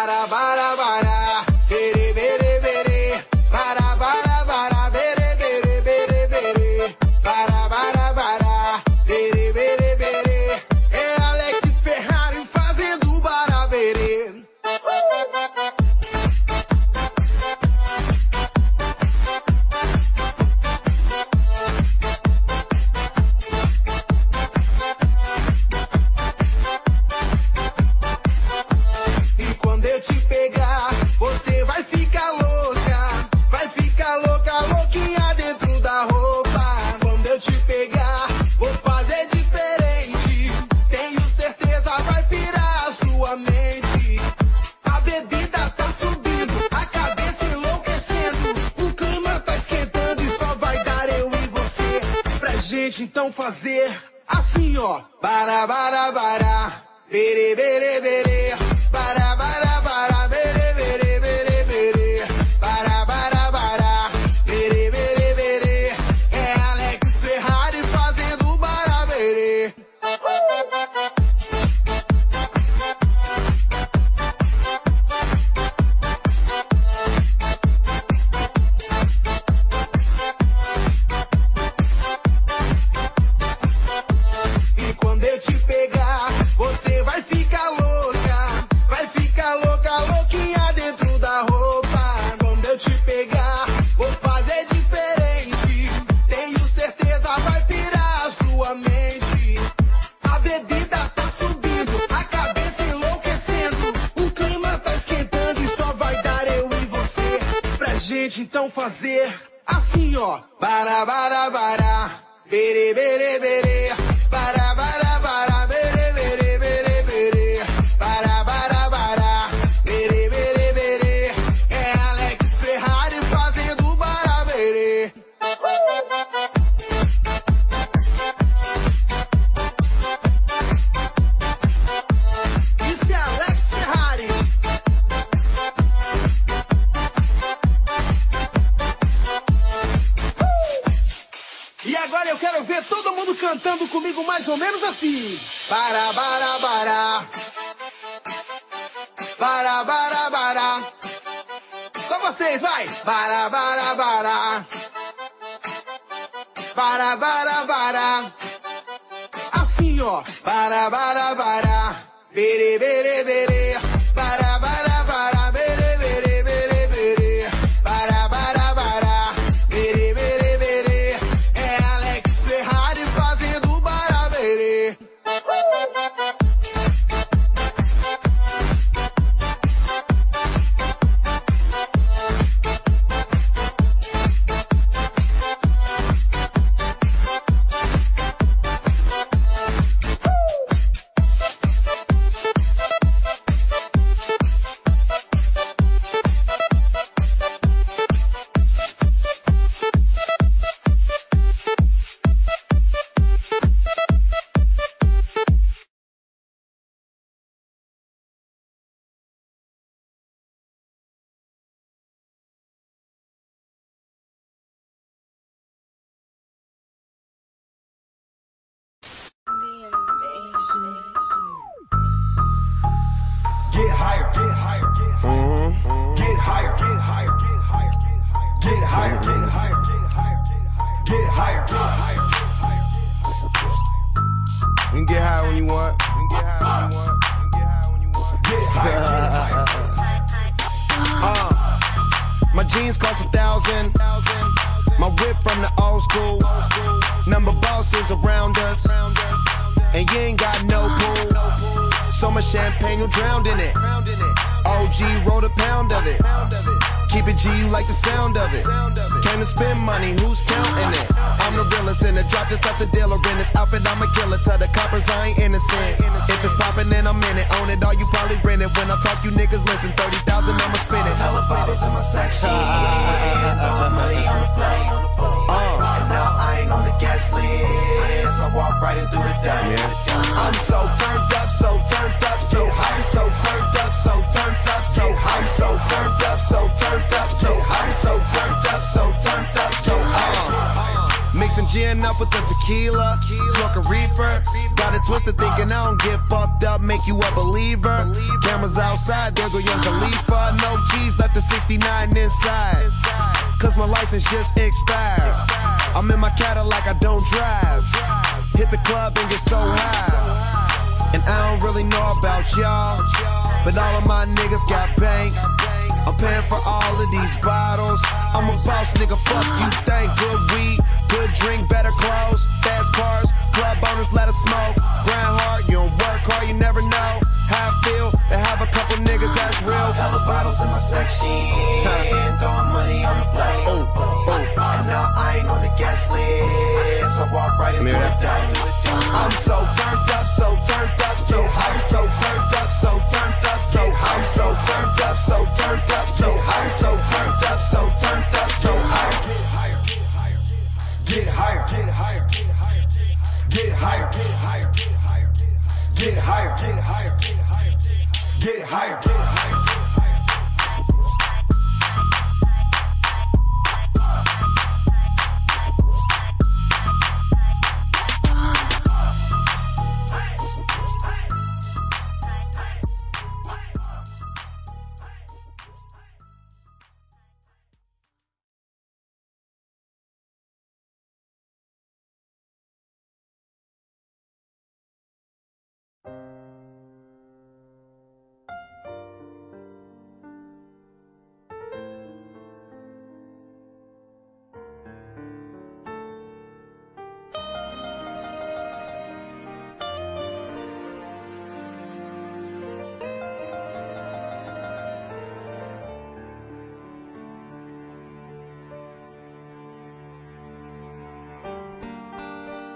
Bara, bara, bara, bere, bere, bere. Bara, bara, bara, bere, bere, bere, bere. Bara, bara, bara, bere, bere, bere. É Alex Ferrari fazendo baraberê. E quando eu te pegar, você vai ficar louca. Vai ficar louca, louquinha dentro da roupa. Quando eu te pegar, vou fazer diferente. Tenho certeza vai pirar a sua mente. A bebida tá subindo, a cabeça enlouquecendo. O clima tá esquentando e só vai dar eu e você. Pra gente então fazer assim, ó. Bara, bara, bara, bere, bere, bere. Bara, bara, bara, bere, bere, bere, bere. Bara, bara, bara, bere, bere, bere. É Alex Ferrari fazendo baraberê. E quando eu te pegar, você vai ficar louca. Vai ficar louca, louquinha dentro da roupa. Quando eu te pegar, vou fazer diferente. Tenho certeza vai pirar a sua mente. A bebida tá subindo, a cabeça enlouquecendo. O clima tá esquentando e só vai dar eu e você. Pra gente então fazer assim, ó. Bara, bara, bara, bere, bere, bere. Bara, bara, bara, bere, bere, bere, bere. Bara, bara, bara, bere, bere, bere. É Alex Ferrari fazendo baraberê. Isso é Alex Ferrari. E agora eu quero ver todo mundo cantando comigo mais ou menos assim. Bara, bara, bara. Bara, bara, bara. Só vocês, vai. Bara, bara, bara. Bara, bara, bara. Assim, ó. Bara, bara, bara. Bere, bere, bere. Bara, bara, bara. Bere, bere, bere, bere. Bara, bara, bara. Bere, bere, bere. É Alex Ferrari fazendo baraberê. Get higher, get higher, get higher, get higher, get higher, get higher, get higher, get higher, get higher. You can get high when you want. You can get high when you want. You can get higher, get higher. My jeans cost 1,000. My whip from the old school. Number bosses around us, and you ain't got no pool. So much champagne, you drowned in it. OG wrote a pound of it. Keep it G, you like the sound of it. Came to spend money, who's counting it? I'm the realest in the drop, just like the dealer in this outfit. I'm a killer, tell the coppers I ain't innocent. If it's poppin', then I'm in it. Own it all, you probably rent it. When I talk, you niggas listen. 30,000, I'ma spin it. Hella bottles in my section, throwing money on the floor. And now I ain't on the guest list. I walk right in through the door. I'm so turned up, so turned up, so I'm so turned up, so turned up, so I'm so turned up, so turned up, so I'm so turned up, so turned up, so me Mixing gin up with the tequila, smoking reefer. Got it twisted thinking I don't get fucked up, make you a believer. Cameras outside, there go Young Khalifa. No keys, left the 69 inside, cause my license just expired. I'm in my Cadillac, I don't drive. Hit the club and get so high. And I don't really know about y'all, but all of my niggas got bank. I'm paying for all of these bottles. I'm a boss, nigga, fuck you think. Good weed, good drink, better clothes, fast cars, club owners, let us smoke. Grind hard, you don't work hard, you never know how I feel to have a couple niggas that's real. Hella bottles in my section, throwing money on the floor. And now I ain't on the guest list, I walk right into the door. I'm so turned up, so turned up, so I'm so turned up, so turned up, so I'm so turned up, so turned up, so I'm so turned up, so turned up, so I get higher, get higher, get higher, get higher, get higher, get higher, get higher, get higher, get higher, get higher, get higher.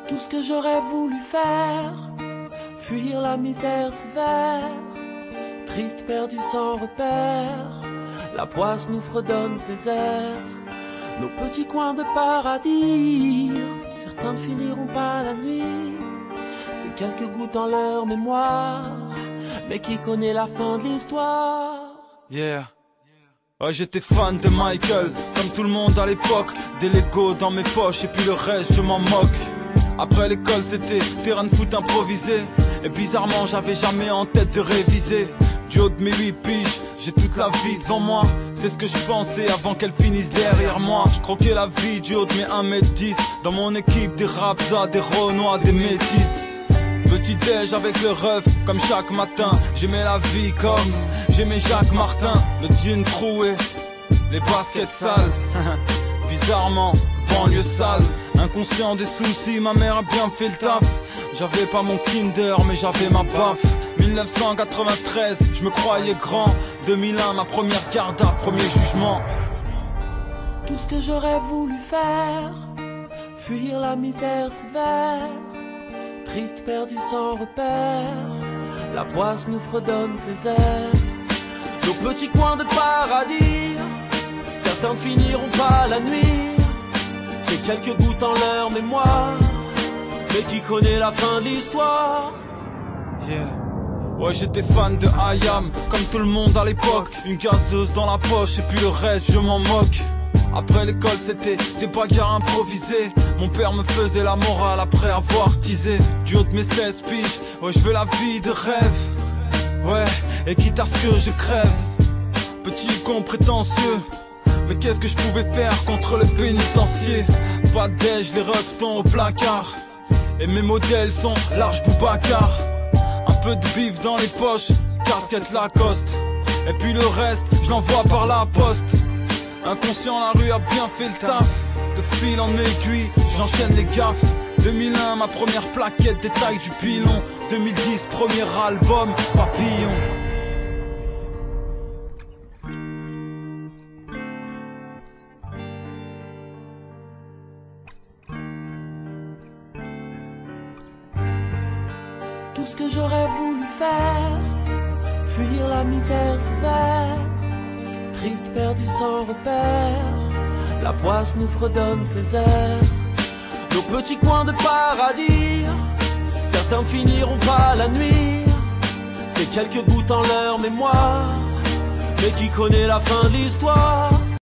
Tout ce que j'aurais voulu faire, fuir la misère sévère, triste perdu sans repère, la poisse nous fredonne ses airs, nos petits coins de paradis, certains ne finiront pas la nuit, c'est quelques gouttes dans leur mémoire, mais qui connaît la fin de l'histoire? Yeah. Ouais, j'étais fan de Michael, comme tout le monde à l'époque, des Legos dans mes poches et puis le reste je m'en moque. Après l'école c'était terrain de foot improvisé, et bizarrement j'avais jamais en tête de réviser. Du haut de mes 8 piges, j'ai toute la vie devant moi, c'est ce que je pensais avant qu'elle finisse derrière moi. Je croquais la vie du haut de mes 1m10, dans mon équipe des Rapsa, des Renois, des Métis. Petit déj avec le ref, comme chaque matin. J'aimais la vie comme j'aimais Jacques Martin. Le jean troué, les baskets sales. Bizarrement, banlieue sale. Inconscient des soucis, ma mère a bien fait le taf. J'avais pas mon Kinder, mais j'avais ma baffe. 1993, je me croyais grand. 2001, ma première garde à premier jugement. Tout ce que j'aurais voulu faire, fuir la misère sévère, triste perdu sans repère, la poisse nous fredonne ses airs, nos petits coins de paradis, certains finiront pas la nuit, c'est quelques gouttes en leur mémoire, mais qui connaît la fin de l'histoire? Yeah. Ouais, j'étais fan de IAM, comme tout le monde à l'époque. Une gazeuse dans la poche et puis le reste je m'en moque. Après l'école c'était des bagarres improvisées. Mon père me faisait la morale après avoir teasé. Du haut de mes 16 piges, ouais je veux la vie de rêve. Ouais, et quitte à ce que je crève. Petit con prétentieux, mais qu'est-ce que je pouvais faire contre le pénitencier? Pas de déj, les refs tombent au placard. Et mes modèles sont large Boubacar. Un peu de bif dans les poches, casquette Lacoste. Et puis le reste, je l'envoie par la poste. Inconscient, la rue a bien fait le taf. De fil en aiguille, j'enchaîne les gaffes. 2001, ma première plaquette, détail du pilon. 2010, premier album, Papillon. Tout ce que j'aurais voulu faire, fuir la misère sévère, triste perdu sans repère, la poisse nous fredonne ses airs, nos petits coins de paradis, certains finiront pas la nuit, c'est quelques gouttes en leur mémoire, mais qui connaît la fin de l'histoire?